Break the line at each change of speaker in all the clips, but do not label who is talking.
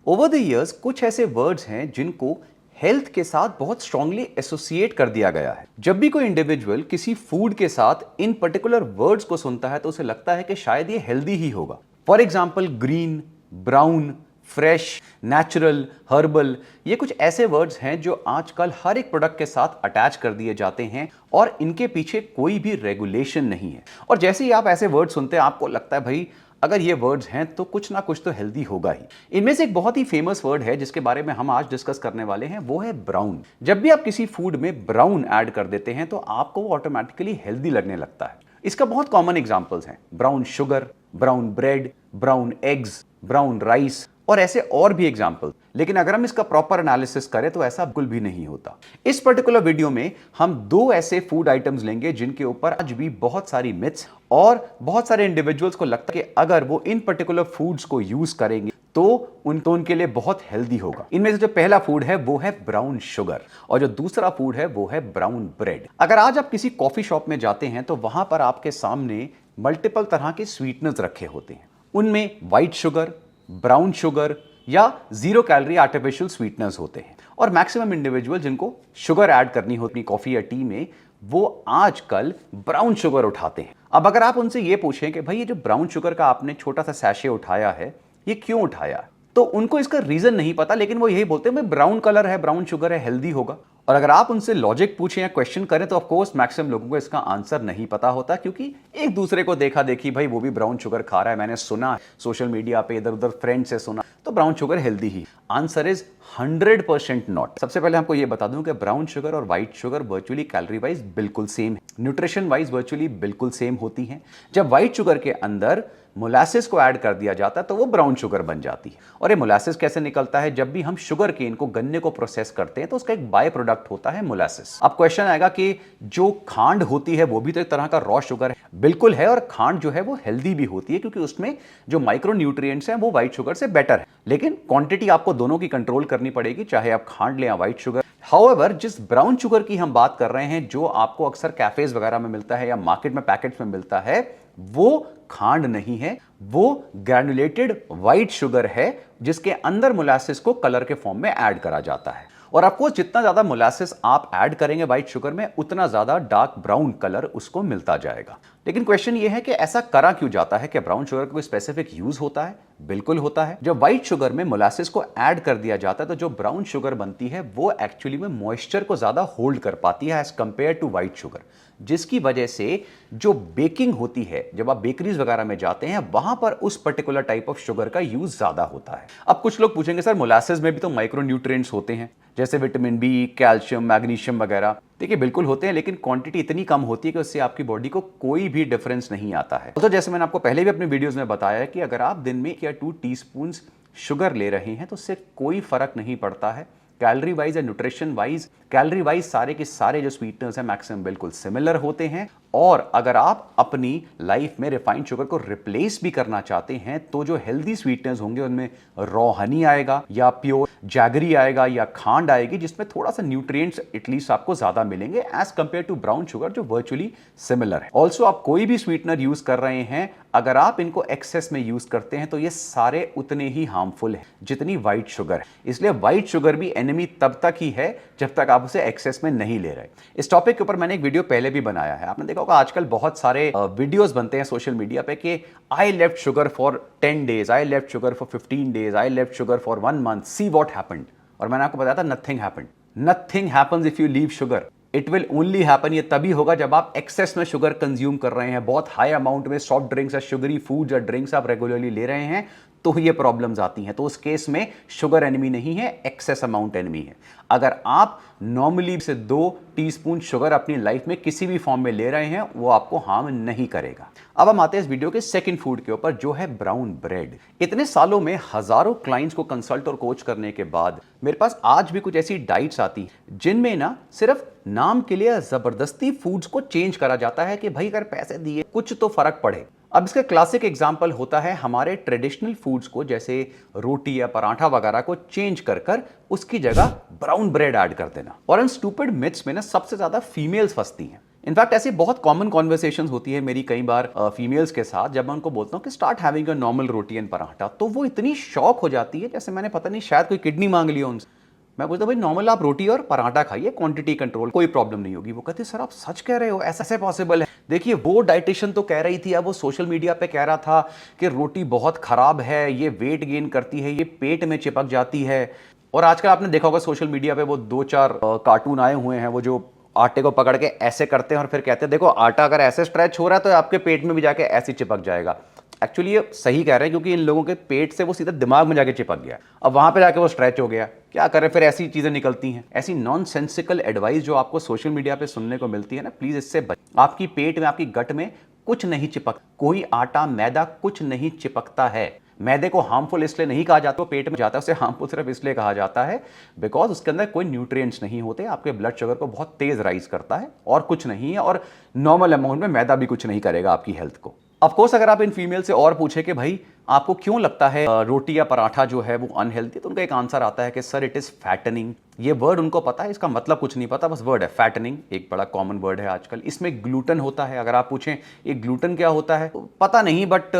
Over the years कुछ ऐसे words हैं जिनको हेल्थ के साथ बहुत स्ट्रांगली एसोसिएट कर दिया गया है। जब भी कोई इंडिविजुअल किसी फूड के साथ इन पर्टिकुलर वर्ड्स को सुनता है तो उसे लगता है कि शायद ये हेल्दी ही होगा। For example green, brown, fresh, natural, herbal, ये कुछ ऐसे वर्ड्स हैं जो आजकल हर एक प्रोडक्ट के साथ अटैच कर दिए जाते हैं और इनके पीछे कोई भी रेगुलेशन नहीं है। और जैसे ही आप ऐसे वर्ड सुनते हैं आपको लगता है भाई अगर ये वर्ड्स हैं तो कुछ ना कुछ तो हेल्दी होगा ही। इनमें से एक बहुत ही फेमस वर्ड है जिसके बारे में हम आज डिस्कस करने वाले हैं, वो है ब्राउन। जब भी आप किसी फूड में ब्राउन ऐड कर देते हैं तो आपको वो ऑटोमेटिकली हेल्दी लगने लगता है। इसका बहुत कॉमन एग्जांपल्स हैं, brown sugar, brown bread, brown eggs, brown rice और ऐसे और भी एग्जाम्पल। लेकिन अगर हम इसका प्रॉपर एनालिसिस करें तो ऐसा बिल्कुल भी नहीं होता। इस पर्टिकुलर वीडियो में हम दो ऐसे फूड आइटम्स लेंगे जिनके ऊपर आज भी बहुत सारी मिथ्स और बहुत सारे इंडिविजुअल्स को लगता है कि अगर वो इन पर्टिकुलर फूड्स को यूज करेंगे तो उनके लिए बहुत हेल्दी होगा। इनमें से जो पहला फूड है वो है ब्राउन शुगर और जो दूसरा फूड है वो है ब्राउन ब्रेड। अगर आज आप किसी कॉफी शॉप में जाते हैं तो वहां पर आपके सामने मल्टीपल तरह के स्वीटनर्स रखे होते हैं। उनमें व्हाइट शुगर, ब्राउन शुगर या जीरो कैलोरी आर्टिफिशियल स्वीटनर्स होते हैं। और मैक्सिमम इंडिविजुअल जिनको शुगर ऐड करनी होती है कॉफी या टी में, वो आजकल ब्राउन शुगर उठाते हैं। अब अगर आप उनसे ये पूछें कि भाई ये जो ब्राउन शुगर का आपने छोटा सा सैशे उठाया है, ये क्यों उठाया, तो उनको इसका रीजन नहीं पता, लेकिन वो यही बोलते हैं भाई ब्राउन कलर है, ब्राउन शुगर है, हेल्दी होगा। और अगर आप उनसे लॉजिक पूछें या क्वेश्चन करें तो ऑफ कोर्स मैक्सिमम लोगों को इसका आंसर नहीं पता होता, क्योंकि एक दूसरे को देखा देखी भाई वो भी ब्राउन शुगर खा रहा है, मैंने सुना सोशल मीडिया पे, इधर उधर फ्रेंड से सुना, तो brown sugar healthy he. Answer is 100% not. सबसे पहले आपको ये बता दूं कि ब्राउन शुगर और white sugar virtually calorie wise बिल्कुल सेम है, न्यूट्रिशन वाइज वर्चुअली बिल्कुल सेम होती हैं। जब व्हाइट शुगर के अंदर मोलासिस को ऐड कर दिया जाता है तो वो ब्राउन शुगर बन जाती है। और ये मोलासिस कैसे निकलता है, जब भी हम शुगर केन को, गन्ने को प्रोसेस करते हैं तो उसका एक बाय प्रोडक्ट होता है मोलासिस। अब क्वेश्चन आएगा कि जो खांड होती है वो भी तो एक तरह का रॉ शुगर है। बिल्कुल है, और खांड जो है वो हेल्दी भी होती है क्योंकि उसमें जो माइक्रो न्यूट्रिएंट्स हैं वो व्हाइट शुगर से बेटर है। लेकिन क्वांटिटी आपको दोनों की कंट्रोल करनी पड़ेगी, चाहे आप खांड लें या व्हाइट शुगर। हाउएवर जिस ब्राउन शुगर की हम बात कर रहे हैं, जो आपको अक्सर कैफेज वगैरह में मिलता है या मार्केट में पैकेट्स में मिलता है, वो खांड नहीं है, वो ग्रैनुलेटेड व्हाइट शुगर है जिसके अंदर मोलासिस को कलर के फॉर्म में ऐड करा जाता है। और आपको जितना ज्यादा मोलासिस आप ऐड करेंगे व्हाइट शुगर में, उतना ज्यादा डार्क ब्राउन कलर उसको मिलता जाएगा। लेकिन क्वेश्चन ये है कि ऐसा करा क्यों जाता है, कि ब्राउन शुगर का कोई स्पेसिफिक यूज होता है? बिल्कुल होता है। जब व्हाइट शुगर में मोलासिस को ऐड कर दिया जाता है तो जो ब्राउन शुगर बनती है वो एक्चुअली में मॉइस्चर को ज्यादा होल्ड कर पाती है as compare to white sugar, जिसकी वजह से जो बेकिंग होती है, जब आप बेकरीज वगैरह में जाते हैं, वहां पर उस पर्टिकुलर टाइप ऑफ शुगर का यूज ज्यादा होता है। अब कुछ लोग पूछेंगे सर मोलासिस में भी तो माइक्रो न्यूट्रिएंट्स होते हैं जैसे विटामिन बी, कैल्शियम, मैग्नीशियम वगैरह। देखिए बिल्कुल होते हैं, लेकिन क्वांटिटी इतनी कम होती है कि उससे आपकी बॉडी को कोई भी डिफरेंस नहीं आता है। तो जैसे मैंने आपको पहले भी अपने वीडियोस में बताया है कि अगर आप दिन में 1 या 2 टीस्पून शुगर ले रहे हैं तो उससे कोई फर्क नहीं पड़ता है। कैलोरी वाइज या न्यूट्रिशन वाइज, कैलोरी वाइज सारे के सारे जो स्वीटनर्स हैं मैक्सिमम बिल्कुल सिमिलर होते हैं। और अगर आप अपनी लाइफ में रिफाइंड शुगर को रिप्लेस भी करना चाहते हैं तो जो हेल्दी स्वीटनर्स होंगे उनमें रॉ हनी आएगा या प्योर जैगरी आएगा या खांड आएगी, जिसमें थोड़ा सा न्यूट्रिएंट्स एटलीस्ट आपको ज्यादा मिलेंगे as compare to brown sugar जो वर्चुअली सिमिलर है। ऑल्सो आप कोई भी स्वीटनर यूज कर रहे हैं, अगर आप इनको एक्सेस में यूज करते हैं तो ये सारे उतने ही हार्मफुल हैं जितनी व्हाइट शुगर है। इसलिए व्हाइट शुगर भी एनिमी तब तक ही है जब तक आप उसे एक्सेस में नहीं ले रहे। इस टॉपिक के ऊपर मैंने एक वीडियो पहले भी बनाया है, आपने देखा होगा। आजकल बहुत सारे वीडियोस बनते हैं सोशल मीडिया पे कि I left sugar for 10 days, I left sugar for 15 days, I left sugar for 1 month, see what happened. और मैंने आपको बताया था nothing happened. Nothing happens if you leave sugar. It will only happen, ये तभी होगा जब आप एक्सेस में शुगर कंज्यूम कर रहे हैं, बहुत हाई अमाउंट में सॉफ्ट ड्रिंक्स या शुगरी फूड्स या ड्रिंक्स आप रेगुलरली ले रहे हैं, तो ये प्रॉब्लम्स आती हैं। तो उस केस में शुगर एनिमी नहीं है, एक्सेस अमाउंट एनिमी है। अगर आप नॉर्मली से 2 टीस्पून शुगर अपनी लाइफ में किसी भी फॉर्म में ले रहे हैं, वो आपको हार्म नहीं करेगा। अब हम आते हैं इस वीडियो के सेकंड फूड के ऊपर, जो है ब्राउन ब्रेड। इतने सालों में हजारों क्लाइंट्स को कंसल्ट और कोच करने के बाद मेरे पास आज भी कुछ ऐसी डाइट्स आती हैं जिनमें ना सिर्फ नाम के लिए जबरदस्ती फूड्स को चेंज करा जाता है कि भाई अगर पैसे दिए कुछ तो फर्क पड़े। अब इसका क्लासिक एग्जाम्पल होता है हमारे ट्रेडिशनल फूड्स को, जैसे रोटी या पराठा वगैरह को चेंज कर कर उसकी जगह ब्राउन ब्रेड ऐड कर देना। और इन स्टूपिड मिथ्स में ना सबसे ज्यादा फीमेल्स फंसती हैं इनफैक्ट ऐसी बहुत कॉमन कॉन्वर्सेशंस होती है मेरी कई बार फीमेल्स के साथ, जब मैं उनको बोलता हूँ कि start having a normal roti and paratha, तो वो इतनी शॉक हो जाती है जैसे मैंने पता नहीं शायद कोई किडनी मांग लिया उनसे। मैं बोलता भाई नॉर्मल आप रोटी और पराठा खाइए, क्वांटिटी कंट्रोल, कोई प्रॉब्लम नहीं होगी। वो कहते सर आप सच कह रहे हो, ऐसा कैसे पॉसिबल है? देखिए वो डाइटिशियन तो कह रही थी, अब वो सोशल मीडिया पे कह रहा था कि रोटी बहुत खराब है, ये वेट गेन करती है, ये पेट में चिपक जाती है। और आजकल आपने देखा होगा सोशल मीडिया पे वो 2-4 कार्टून आए हुए हैं, वो जो आटे को पकड़ के ऐसे करते हैं और फिर कहते हैं देखो आटा अगर ऐसे स्ट्रेच हो रहा है तो आपके पेट में भी जाके ऐसे चिपक जाएगा। एक्चुअली ये सही कह रहे हैं क्योंकि इन लोगों के पेट से वो सीधा दिमाग में जाके चिपक गया, अब वहां पे जाके वो स्ट्रेच हो गया। क्या करें, फिर ऐसी चीजें निकलती हैं। ऐसी नॉनसेंसिकल एडवाइस जो आपको सोशल मीडिया पे सुनने को मिलती है ना, प्लीज इससे बचें। आपकी पेट में, आपकी गट में कुछ नहीं चिपक, कोई आटा मैदा कुछ नहीं चिपकता है। मैदे को हार्मफुल इसलिए नहीं कहा जाता, वो पेट में जाता है, उसे हार्मफुल सिर्फ इसलिए कहा जाता है बिकॉज उसके अंदर कोई न्यूट्रिएंट्स नहीं होते, आपके ब्लड शुगर को बहुत तेज राइज करता है और कुछ नहीं है। और नॉर्मल अमाउंट में मैदा भी कुछ नहीं करेगा आपकी हेल्थ को। ऑफ कोर्स अगर आप इन फीमेल से और पूछे कि भाई आपको क्यों लगता है रोटी या पराठा जो है वो अनहेल्थी, तो उनका एक आंसर आता है कि सर इट इज फैटनिंग। ये वर्ड उनको पता है, इसका मतलब कुछ नहीं पता, बस वर्ड है फैटनिंग, एक बड़ा कॉमन वर्ड है आजकल। इसमें ग्लूटन होता है, अगर आप पूछें ये ग्लूटन क्या होता है, तो पता नहीं, बट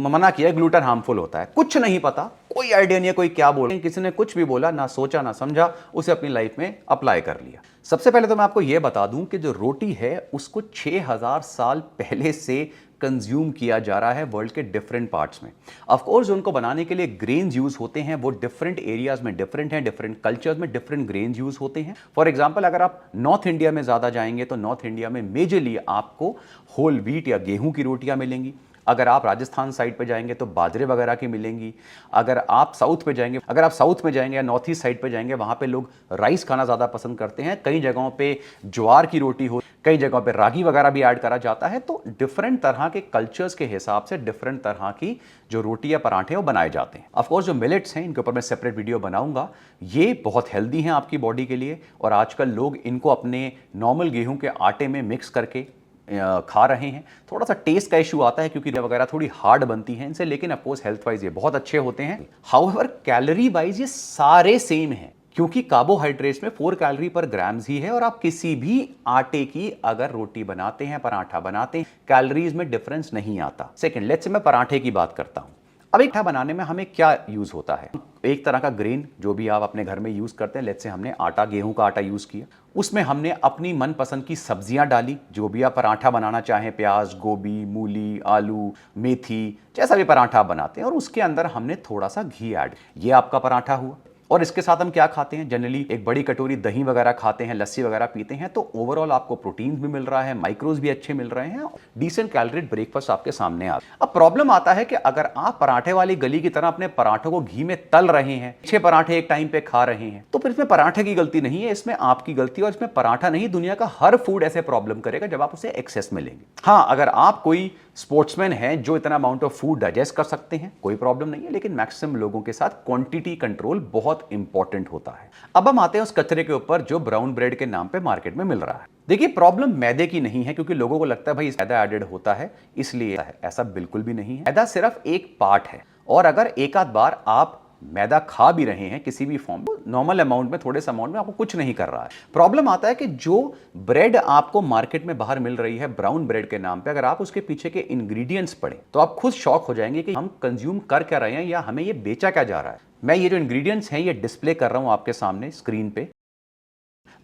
मना किया ग्लूटन हार्मफुल होता है, कुछ नहीं पता, कोई आइडिया नहीं है कोई क्या बोल रहा है। किसी ने कुछ भी बोला, ना सोचा ना समझा, उसे अपनी लाइफ में अप्लाई कर लिया। सबसे पहले तो मैं आपको यह बता दूं कि जो रोटी है उसको 6000 साल पहले से कंज्यूम किया जा रहा है वर्ल्ड के डिफरेंट पार्ट्स में। ऑफ कोर्स उनको बनाने के लिए ग्रेन्स यूज होते हैं, वो डिफरेंट एरियाज में डिफरेंट हैं, डिफरेंट कल्चर्स में डिफरेंट ग्रेन्स यूज होते हैं। फॉर एग्जांपल अगर आप नॉर्थ इंडिया में ज्यादा जाएंगे तो नॉर्थ इंडिया में मेजरली आपको होल व्हीट या गेहूं की रोटियां मिलेंगी। अगर आप राजस्थान साइड पे जाएंगे तो बाजरे वगैरह की मिलेंगी। अगर आप साउथ में जाएंगे या नॉर्थ ईस्ट साइड पे जाएंगे, वहां पे लोग राइस खाना ज़्यादा पसंद करते हैं। कई जगहों पे ज्वार की रोटी हो, कई जगहों पे रागी वगैरह भी ऐड करा जाता है। तो डिफरेंट तरह के कल्चर्स के हिसाब से डिफरेंट तरह की जो रोटी या पराठे वो बनाए जाते हैं। ऑफकोर्स जो मिलेट्स हैं इनके ऊपर मैं सेपरेट वीडियो बनाऊंगा, ये बहुत हेल्दी हैं आपकी बॉडी के लिए, और आजकल लोग इनको अपने नॉर्मल गेहूं के आटे में मिक्स करके खा रहे हैं। थोड़ा सा टेस्ट का इशू आता है क्योंकि वगैरह थोड़ी हार्ड बनती हैं इनसे, लेकिन अफकोर्स हेल्थ वाइज ये बहुत अच्छे होते हैं। हाउएवर कैलोरी वाइज ये सारे सेम हैं क्योंकि कार्बोहाइड्रेट्स में 4 कैलोरी पर ग्राम्स ही है, और आप किसी भी आटे की अगर रोटी बनाते हैं, पराठा बनाते हैं, कैलोरीज में डिफरेंस नहीं आता। सेकंड, लेट्स से मैं पराठे की बात करता हूं। अब एक पराठा बनाने में हमें क्या यूज होता है, एक तरह का ग्रेन जो भी आप अपने घर में यूज करते हैं। लेट्स से हमने आटा, गेहूं का आटा यूज किया, उसमें हमने अपनी मनपसंद की सब्जियां डाली, जो भी आप पराठा बनाना चाहें, प्याज, गोभी, मूली, आलू, मेथी, जैसा भी पराठा आप बनाते हैं, और उसके अंदर हमने थोड़ा सा घी ऐड, ये आपका पराठा हुआ। और इसके साथ हम क्या खाते हैं, जनरली एक बड़ी कटोरी दही वगैरह खाते हैं, लस्सी वगैरह पीते हैं, तो ओवरऑल आपको प्रोटीन भी मिल रहा है, माइक्रोज भी अच्छे मिल रहे हैं, डिसेंट कैलोरी ब्रेकफास्ट आपके सामने आ रहा है। अब प्रॉब्लम आता है कि अगर आप पराठे वाली गली की तरह अपने पराठों को घी में तल रहे हैं, 6 पराठे एक टाइम पे खा रहे हैं, तो फिर इसमें पराठे की गलती नहीं है, इसमें आपकी गलती। और इसमें पराठा नहीं, दुनिया का हर फूड ऐसे प्रॉब्लम करेगा जब आप उसे एक्सेस में लेंगे। हाँ, अगर आप कोई स्पोर्ट्समैन हैं जो इतना अमाउंट ऑफ फूड डाइजेस्ट कर सकते हैं, कोई प्रॉब्लम नहीं है, लेकिन मैक्सिमम लोगों के साथ क्वांटिटी कंट्रोल बहुत इंपॉर्टेंट होता है। अब हम आते हैं उस कचरे के ऊपर जो ब्राउन ब्रेड के नाम पे मार्केट में मिल रहा है। देखिए प्रॉब्लम मैदे की नहीं है, क्योंकि लोगों को लगता है भाई मैदा एडेड होता है इसलिए है, ऐसा बिल्कुल भी नहीं है। मैदा सिर्फ एक पार्ट है, और अगर एक आध बार आप मैदा खा भी रहे हैं किसी भी फॉर्म में, नॉर्मल अमाउंट में, थोड़े से अमाउंट में, आपको कुछ नहीं कर रहा है। प्रॉब्लम आता है कि जो ब्रेड आपको मार्केट में बाहर मिल रही है ब्राउन ब्रेड के नाम पे, अगर आप उसके पीछे के इंग्रेडिएंट्स पढ़ें तो आप खुद शॉक हो जाएंगे कि हम कंज्यूम कर क्या रहे हैं या हमें ये बेचा क्या जा रहा है। मैं ये जो इंग्रेडिएंट्स हैं ये डिस्प्ले कर रहा हूं आपके सामने स्क्रीन पे।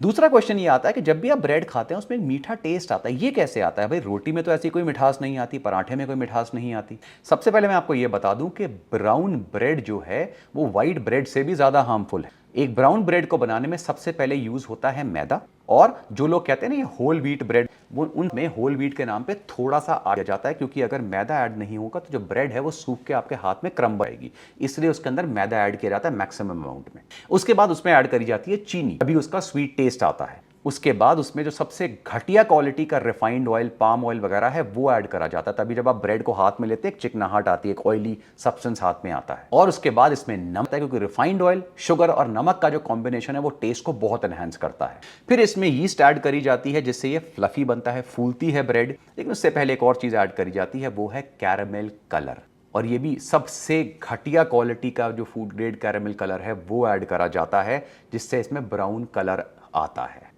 दूसरा क्वेश्चन ये आता है कि जब भी आप ब्रेड खाते हैं उसमें एक मीठा टेस्ट आता है, ये कैसे आता है? भाई रोटी में तो ऐसी कोई मिठास नहीं आती, पराठे में कोई मिठास नहीं आती। सबसे पहले मैं आपको ये बता दूं कि ब्राउन ब्रेड जो है वो व्हाइट ब्रेड से भी ज्यादा हार्मफुल है। एक ब्राउन ब्रेड को बनाने में सबसे पहले यूज होता है मैदा, और जो लोग कहते हैं ना ये होल व्हीट ब्रेड, वो उनमें होल व्हीट के नाम पे थोड़ा सा ऐड किया जाता है, क्योंकि अगर मैदा ऐड नहीं होगा तो जो ब्रेड है वो सूख के आपके हाथ में क्रम्ब आएगी, इसलिए उसके अंदर मैदा ऐड किया जाता है मैक्सिमम अमाउंट में। उसके बाद उसमें ऐड करी जाती है चीनी, अभी उसका स्वीट टेस्ट आता है। उसके बाद उसमें जो सबसे घटिया क्वालिटी का रिफाइंड ऑयल, पाम ऑयल वगैरह है वो ऐड करा जाता है, तभी जब आप ब्रेड को हाथ में लेते हैं एक चिकनाहट आती है, एक ऑयली सब्सटेंस हाथ में आता है। और उसके बाद इसमें नमक है, क्योंकि रिफाइंड ऑयल, शुगर और नमक का जो कॉम्बिनेशन है वो टेस्ट को बहुत एनहांस करता है। फिर इसमें यीस्ट ऐड करी जाती है जिससे ये फ्लफी बनता है, फूलती है ब्रेड। लेकिन उससे पहले एक और चीज ऐड करी जाती है, वो है कैरामेल कलर, और ये भी सबसे घटिया क्वालिटी का जो फूड ग्रेड कैरामेल कलर है वो ऐड करा जाता है, जिससे इसमें ब्राउन कलर आता है।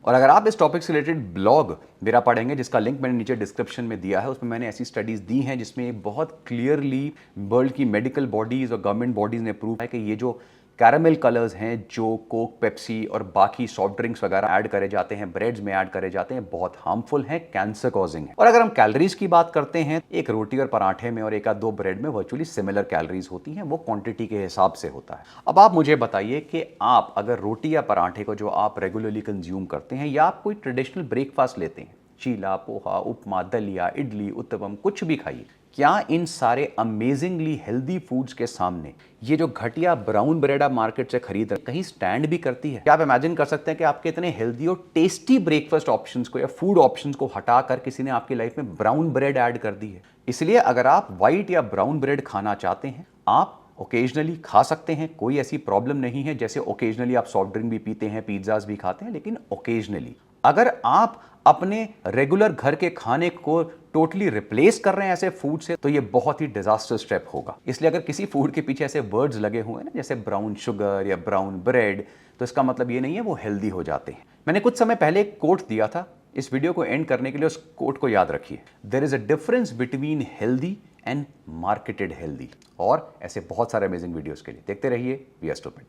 और अगर आप इस टॉपिक से रिलेटेड ब्लॉग मेरा पढ़ेंगे, जिसका लिंक मैंने नीचे डिस्क्रिप्शन में दिया है, उसमें मैंने ऐसी स्टडीज दी हैं जिसमें बहुत क्लियरली वर्ल्ड की मेडिकल बॉडीज और गवर्नमेंट बॉडीज ने प्रूव है कि ये जो कैरामल कलर्स हैं जो कोक, पेप्सी और बाकी सॉफ्ट ड्रिंक्स वगैरह ऐड करे जाते हैं, ब्रेड्स में ऐड करे जाते हैं, बहुत हार्मफुल हैं, कैंसर कॉजिंग है। और अगर हम कैलोरीज की बात करते हैं, एक रोटी और पराठे में और एक आध दो ब्रेड में वर्चुअली सिमिलर कैलोरीज होती हैं, वो क्वांटिटी के हिसाब से होता है। अब आप मुझे बताइए कि आप अगर रोटी या पराठे को जो आप रेगुलरली कंज्यूम करते हैं या आप कोई ट्रेडिशनल ब्रेकफास्ट लेते हैं, चीला, पोहा, उपमा, दलिया, इडली, उत्तपम, कुछ भी खाइए, क्या इन सारे अमेजिंगली हेल्दी फूड्स के सामने ये जो घटिया ब्राउन ब्रेड आप मार्केट से खरीद रहे कहीं स्टैंड भी करती है? क्या आप इमेजिन कर सकते हैं कि आपके इतने हेल्दी और टेस्टी ब्रेकफास्ट ऑप्शंस को या फूड ऑप्शंस को हटाकर किसी ने आपकी लाइफ में ब्राउन ब्रेड ऐड कर दी है? इसलिए अगर आप व्हाइट या ब्राउन ब्रेड खाना चाहते हैं, आप ओकेजनली खा सकते हैं, कोई ऐसी प्रॉब्लम नहीं है। जैसे ओकेजनली आप सॉफ्ट ड्रिंक भी पीते हैं, पिज्जाज भी खाते हैं, लेकिन ओकेजनली। अगर आप अपने रेगुलर घर के खाने को टोटली रिप्लेस कर रहे हैं ऐसे फूड से, तो ये बहुत ही डिजास्टर स्टेप होगा। इसलिए अगर किसी फूड के पीछे ऐसे वर्ड्स लगे हुए हैं ना, जैसे ब्राउन शुगर या ब्राउन ब्रेड, तो इसका मतलब ये नहीं है वो हेल्दी हो जाते हैं। मैंने कुछ समय पहले एक कोट दिया था, इस वीडियो को एंड करने के लिए उस कोट को याद रखिए। There is a difference between healthy and marketed healthy. और ऐसे बहुत सारे अमेजिंग वीडियोस के लिए देखते रहिए वी आर स्टूपिड।